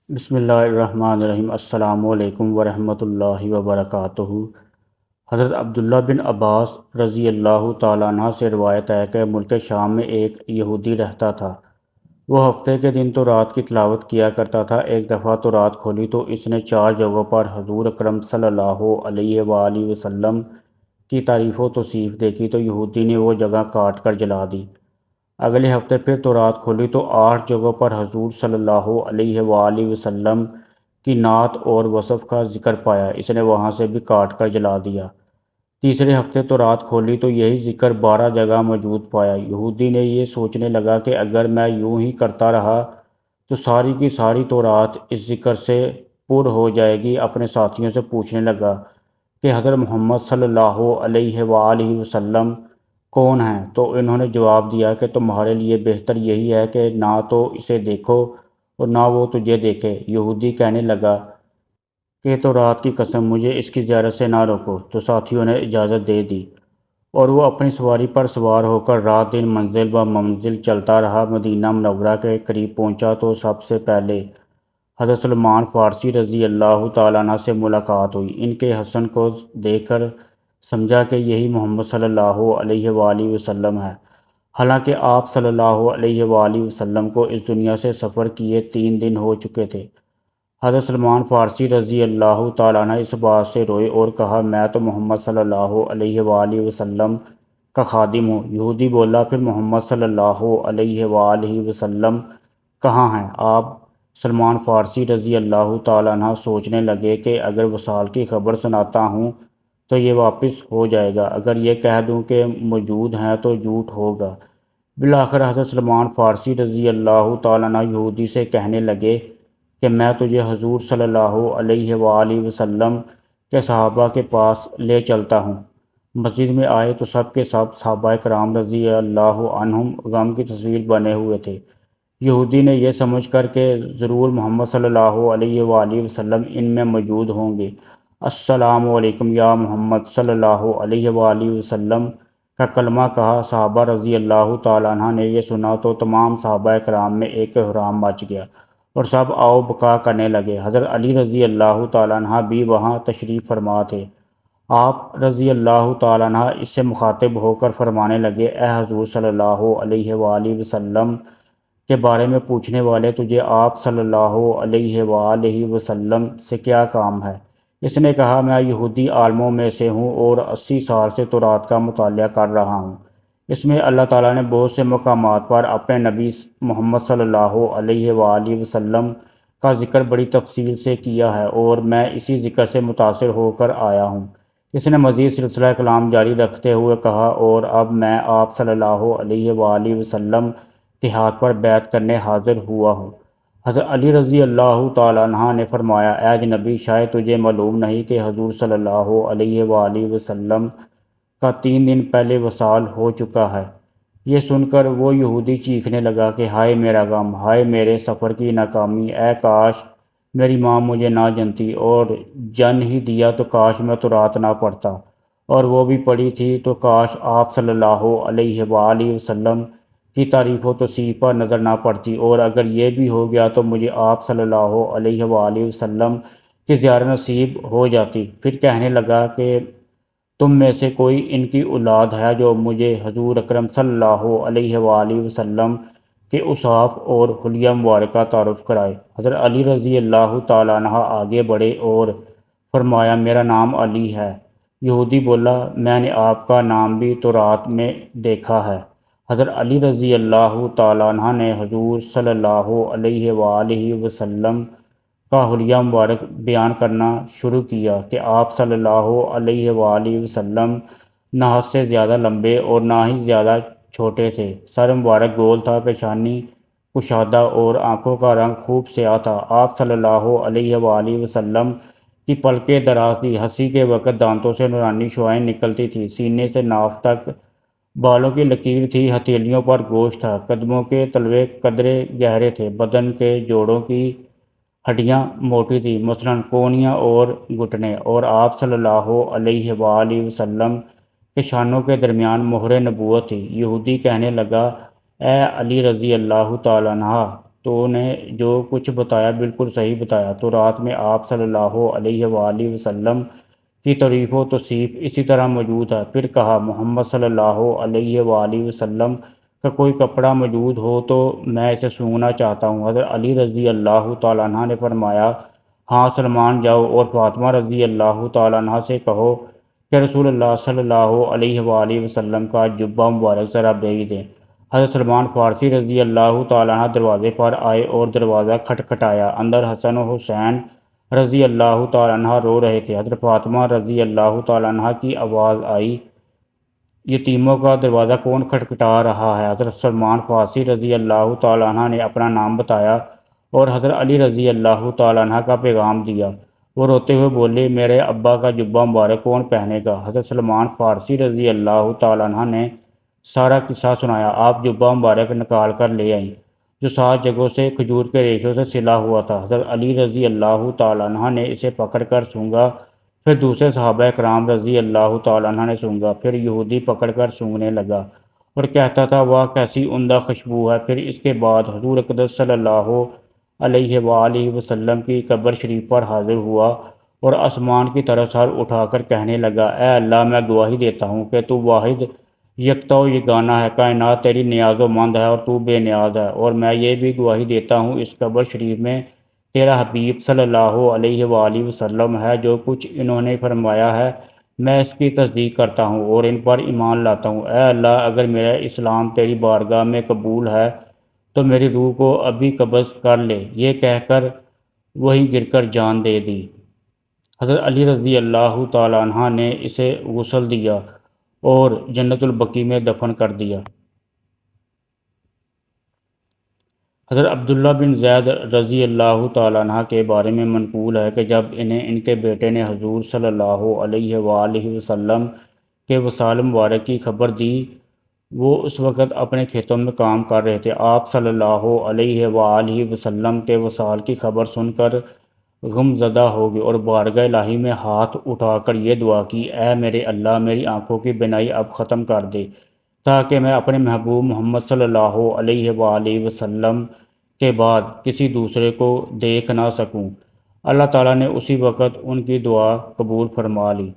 بسم اللہ الرحمن الرحیم۔ السلام علیکم ورحمۃ اللہ وبرکاتہ۔ حضرت عبداللہ بن عباس رضی اللہ تعالیٰ عنہ سے روایت ہے کہ ملک شام میں ایک یہودی رہتا تھا۔ وہ ہفتے کے دن تو رات کی تلاوت کیا کرتا تھا۔ ایک دفعہ تو رات کھولی تو اس نے 4 جگہوں پر حضور اکرم صلی اللہ علیہ وآلہ وسلم کی تعریف و توصیف دیکھی تو یہودی نے وہ جگہ کاٹ کر جلا دی۔ اگلے ہفتے پھر تو رات کھولی تو 8 جگہوں پر حضور صلی اللہ علیہ وآلہ وسلم کی نعت اور وصف کا ذکر پایا، اس نے وہاں سے بھی کاٹ کر جلا دیا۔ تیسرے ہفتے تو رات کھولی تو یہی ذکر 12 جگہ موجود پایا۔ یہودی نے یہ سوچنے لگا کہ اگر میں یوں ہی کرتا رہا تو ساری کی ساری تو رات اس ذکر سے پر ہو جائے گی۔ اپنے ساتھیوں سے پوچھنے لگا کہ حضرت محمد صلی اللہ علیہ وآلہ وسلم کون ہیں؟ تو انہوں نے جواب دیا کہ تمہارے لیے بہتر یہی ہے کہ نہ تو اسے دیکھو اور نہ وہ تجھے دیکھے۔ یہودی کہنے لگا کہ تو رات کی قسم مجھے اس کی زیارت سے نہ روکو۔ تو ساتھیوں نے اجازت دے دی اور وہ اپنی سواری پر سوار ہو کر رات دن منزل بہ منزل چلتا رہا۔ مدینہ منورہ کے قریب پہنچا تو سب سے پہلے حضرت سلمان فارسی رضی اللہ تعالیٰ عنہ سے ملاقات ہوئی۔ ان کے حسن کو دیکھ کر سمجھا کہ یہی محمد صلی اللہ علیہ وآلہ وسلم ہے، حالانکہ آپ صلی اللہ علیہ وآلہ وسلم کو اس دنیا سے سفر کیے 3 دن ہو چکے تھے۔ حضرت سلمان فارسی رضی اللہ تعالیٰ عنہ اس بات سے روئے اور کہا میں تو محمد صلی اللہ علیہ وآلہ وسلم کا خادم ہوں۔ یہودی بولا پھر محمد صلی اللہ علیہ وآلہ وسلم کہاں ہیں؟ آپ سلمان فارسی رضی اللہ تعالیٰ عنہ سوچنے لگے کہ اگر وصال کی خبر سناتا ہوں تو یہ واپس ہو جائے گا، اگر یہ کہہ دوں کہ موجود ہیں تو جھوٹ ہوگا۔ بالآخر حضرت سلمان فارسی رضی اللہ تعالیٰ عنہ یہودی سے کہنے لگے کہ میں تجھے حضور صلی اللہ علیہ وآلہ وسلم کے صحابہ کے پاس لے چلتا ہوں۔ مسجد میں آئے تو سب کے سب صحابہ کرام رضی اللہ عنہم غم کی تصویر بنے ہوئے تھے۔ یہودی نے یہ سمجھ کر کہ ضرور محمد صلی اللہ علیہ وآلہ وسلم ان میں موجود ہوں گے، السلام علیکم یا محمد صلی اللہ علیہ وآلہ وسلم کا کلمہ کہا۔ صحابہ رضی اللہ تعالیٰ عنہ نے یہ سنا تو تمام صحابہ کرام میں ایک احرام مچ گیا اور سب آؤ بکا کرنے لگے۔ حضرت علی رضی اللہ تعالیٰ عنہ بھی وہاں تشریف فرما تھے۔ آپ رضی اللہ تعالیٰ عنہ اس سے مخاطب ہو کر فرمانے لگے اے حضور صلی اللہ علیہ وآلہ وسلم کے بارے میں پوچھنے والے، تجھے آپ صلی اللہ علیہ وآلہ وسلم سے کیا کام ہے؟ اس نے کہا میں یہودی عالموں میں سے ہوں اور 80 سال سے تورات کا مطالعہ کر رہا ہوں۔ اس میں اللہ تعالیٰ نے بہت سے مقامات پر اپنے نبی محمد صلی اللہ علیہ وآلہ وسلم کا ذکر بڑی تفصیل سے کیا ہے اور میں اسی ذکر سے متاثر ہو کر آیا ہوں۔ اس نے مزید سلسلہ کلام جاری رکھتے ہوئے کہا اور اب میں آپ صلی اللہ علیہ وآلہ وسلم کے ہاتھ پر بیعت کرنے حاضر ہوا ہوں۔ حضرت علی رضی اللہ تعالیٰ عنہ نے فرمایا اے نبی، شاید تجھے معلوم نہیں کہ حضور صلی اللہ علیہ وآلہ وسلم کا 3 دن پہلے وصال ہو چکا ہے۔ یہ سن کر وہ یہودی چیخنے لگا کہ ہائے میرا غم، ہائے میرے سفر کی ناکامی، اے کاش میری ماں مجھے نہ جنتی اور جن ہی دیا تو کاش میں تورات نہ پڑھتا، اور وہ بھی پڑھی تھی تو کاش آپ صلی اللہ علیہ وآلہ وسلم کی تعریف و توصیف پر نظر نہ پڑتی، اور اگر یہ بھی ہو گیا تو مجھے آپ صلی اللہ علیہ وآلہ وسلم کی زیارت نصیب ہو جاتی۔ پھر کہنے لگا کہ تم میں سے کوئی ان کی اولاد ہے جو مجھے حضور اکرم صلی اللہ علیہ وآلہ وسلم کے اوصاف اور حلیہ مبارکہ کا تعارف کرائے۔ حضرت علی رضی اللہ تعالیٰ عنہ آگے بڑھے اور فرمایا میرا نام علی ہے۔ یہودی بولا میں نے آپ کا نام بھی تورات میں دیکھا ہے۔ حضرت علی رضی اللہ تعالیٰ عنہ نے حضور صلی اللہ علیہ وآلہ وسلم کا حلیہ مبارک بیان کرنا شروع کیا کہ آپ صلی اللہ علیہ وآلہ وسلم نہ حد سے زیادہ لمبے اور نہ ہی زیادہ چھوٹے تھے۔ سر مبارک گول تھا، پیشانی کشادہ اور آنکھوں کا رنگ خوب سیاہ تھا۔ آپ صلی اللہ علیہ وآلہ وسلم کی پلکیں دراز تھی، ہنسی کے وقت دانتوں سے نورانی شعاعیں نکلتی تھیں، سینے سے ناف تک بالوں کی لکیر تھی، ہتھیلیوں پر گوشت تھا، قدموں کے تلوے قدرے گہرے تھے، بدن کے جوڑوں کی ہڈیاں موٹی تھیں، مثلاً کونیاں اور گھٹنے، اور آپ صلی اللہ علیہ وآلہ وسلم کے شانوں کے درمیان مہر نبوت تھی۔ یہودی کہنے لگا اے علی رضی اللہ تعالیٰ عنہ، تو نے جو کچھ بتایا بالکل صحیح بتایا۔ تو رات میں آپ صلی اللہ علیہ وآلہ وسلم کی تعریف و توصیف اسی طرح موجود ہے۔ پھر کہا محمد صلی اللہ علیہ وآلہ وسلم کا کوئی کپڑا موجود ہو تو میں اسے سونگھنا چاہتا ہوں۔ حضرت علی رضی اللہ تعالیٰ عنہ نے فرمایا ہاں سلمان جاؤ اور فاطمہ رضی اللہ تعالیٰ عنہ سے کہو کہ رسول اللہ صلی اللہ علیہ وآلہ وسلم کا جبہ مبارک ذرا بھیج دیں۔ حضرت سلمان فارسی رضی اللہ تعالیٰ عنہ دروازے پر آئے اور دروازہ کھٹکھٹایا۔ اندر حسن و حسین رضی اللہ تعالیٰ عنہ رو رہے تھے۔ حضرت فاطمہ رضی اللہ تعالیٰ عنہ کی آواز آئی یتیموں کا دروازہ کون کھٹکھٹا رہا ہے؟ حضرت سلمان فارسی رضی اللہ تعالیٰ عنہ نے اپنا نام بتایا اور حضرت علی رضی اللہ تعالیٰ عنہ کا پیغام دیا۔ وہ روتے ہوئے بولے میرے ابا کا جبہ مبارک کون پہنے گا؟ حضرت سلمان فارسی رضی اللہ تعالیٰ عنہ نے سارا قصہ سنایا۔ آپ جبہ مبارک نکال کر لے آئیں جو 7 جگہوں سے کھجور کے ریشوں سے سلا ہوا تھا۔ حضرت علی رضی اللہ تعالیٰ عنہ نے اسے پکڑ کر سونگھا، پھر دوسرے صحابہ کرام رضی اللہ تعالیٰ عنہ نے سونگھا، پھر یہودی پکڑ کر سونگھنے لگا اور کہتا تھا واہ کیسی عمدہ خوشبو ہے۔ پھر اس کے بعد حضور اقدس صلی اللہ علیہ وآلہ وسلم کی قبر شریف پر حاضر ہوا اور آسمان کی طرف سر اٹھا کر کہنے لگا اے اللہ میں گواہی دیتا ہوں کہ تو واحد یکتا و یگانہ ہے، کائنات تیری نیاز و مند ہے اور تو بے نیاز ہے، اور میں یہ بھی گواہی دیتا ہوں اس قبر شریف میں تیرا حبیب صلی اللہ علیہ وآلہ وسلم ہے۔ جو کچھ انہوں نے فرمایا ہے میں اس کی تصدیق کرتا ہوں اور ان پر ایمان لاتا ہوں۔ اے اللہ اگر میرا اسلام تیری بارگاہ میں قبول ہے تو میری روح کو ابھی قبض کر لے۔ یہ کہہ کر وہیں گر کر جان دے دی۔ حضرت علی رضی اللہ تعالیٰ عنہ نے اسے غسل دیا اور جنت البقیع میں دفن کر دیا۔ حضرت عبداللہ بن زید رضی اللہ تعالیٰ عنہ کے بارے میں منقول ہے کہ جب انہیں ان کے بیٹے نے حضور صلی اللہ علیہ وآلہ وسلم کے وصال مبارک کی خبر دی، وہ اس وقت اپنے کھیتوں میں کام کر رہے تھے۔ آپ صلی اللہ علیہ وآلہ وسلم کے وصال کی خبر سن کر غم زدہ ہو گئے اور بارگاہ الہی میں ہاتھ اٹھا کر یہ دعا کی اے میرے اللہ میری آنکھوں کی بینائی اب ختم کر دے تاکہ میں اپنے محبوب محمد صلی اللہ علیہ وآلہ وسلم کے بعد کسی دوسرے کو دیکھ نہ سکوں۔ اللہ تعالیٰ نے اسی وقت ان کی دعا قبول فرما لی۔